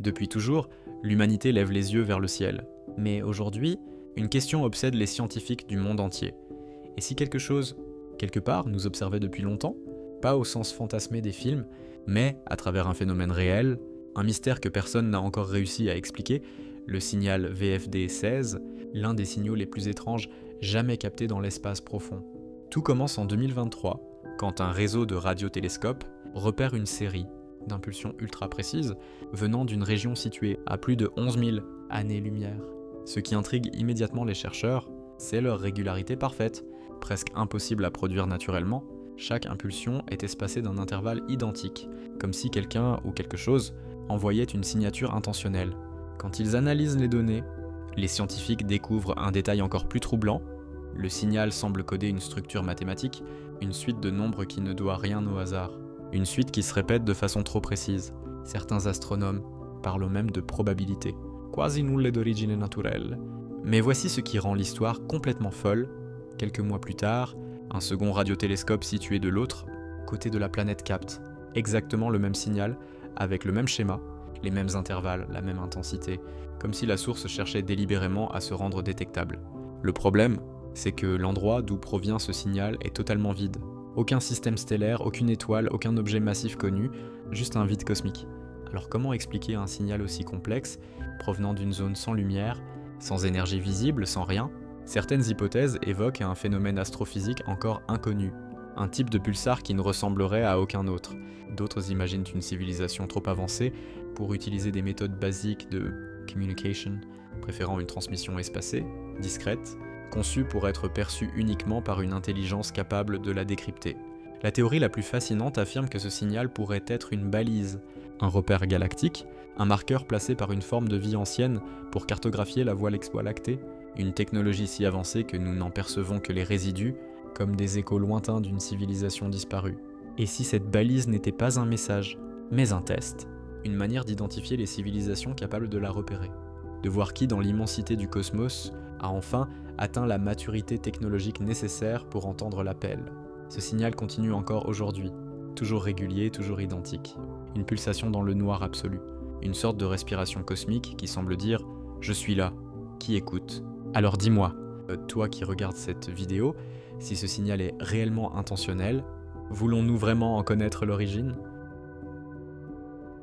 Depuis toujours, l'humanité lève les yeux vers le ciel. Mais aujourd'hui, une question obsède les scientifiques du monde entier. Et si quelque chose, quelque part, nous observait depuis longtemps, pas au sens fantasmé des films, mais à travers un phénomène réel, un mystère que personne n'a encore réussi à expliquer, le signal VFD 16, l'un des signaux les plus étranges jamais captés dans l'espace profond. Tout commence en 2023, quand un réseau de radiotélescopes repère une série d'impulsions ultra précises venant d'une région située à plus de 11 000 années-lumière. Ce qui intrigue immédiatement les chercheurs, c'est leur régularité parfaite, presque impossible à produire naturellement. Chaque impulsion est espacée d'un intervalle identique, comme si quelqu'un ou quelque chose envoyait une signature intentionnelle. Quand ils analysent les données, les scientifiques découvrent un détail encore plus troublant. Le signal semble coder une structure mathématique, une suite de nombres qui ne doit rien au hasard. Une suite qui se répète de façon trop précise. Certains astronomes parlent même de probabilité. Quasi nulle d'origine naturelle. Mais voici ce qui rend l'histoire complètement folle. Quelques mois plus tard, un second radiotélescope situé de l'autre côté de la planète capte exactement le même signal, avec le même schéma, les mêmes intervalles, la même intensité, comme si la source cherchait délibérément à se rendre détectable. Le problème, c'est que l'endroit d'où provient ce signal est totalement vide. Aucun système stellaire, aucune étoile, aucun objet massif connu, juste un vide cosmique. Alors comment expliquer un signal aussi complexe, provenant d'une zone sans lumière, sans énergie visible, sans rien ? Certaines hypothèses évoquent un phénomène astrophysique encore inconnu, un type de pulsar qui ne ressemblerait à aucun autre. D'autres imaginent une civilisation trop avancée pour utiliser des méthodes basiques de communication, préférant une transmission espacée, discrète, conçue pour être perçue uniquement par une intelligence capable de la décrypter. La théorie la plus fascinante affirme que ce signal pourrait être une balise, un repère galactique, un marqueur placé par une forme de vie ancienne pour cartographier la Voie lactée, une technologie si avancée que nous n'en percevons que les résidus, comme des échos lointains d'une civilisation disparue. Et si cette balise n'était pas un message, mais un test, une manière d'identifier les civilisations capables de la repérer, de voir qui dans l'immensité du cosmos a enfin atteint la maturité technologique nécessaire pour entendre l'appel. Ce signal continue encore aujourd'hui, toujours régulier, toujours identique. Une pulsation dans le noir absolu, une sorte de respiration cosmique qui semble dire « Je suis là, qui écoute ?» Alors dis-moi, toi qui regardes cette vidéo, si ce signal est réellement intentionnel, voulons-nous vraiment en connaître l'origine ?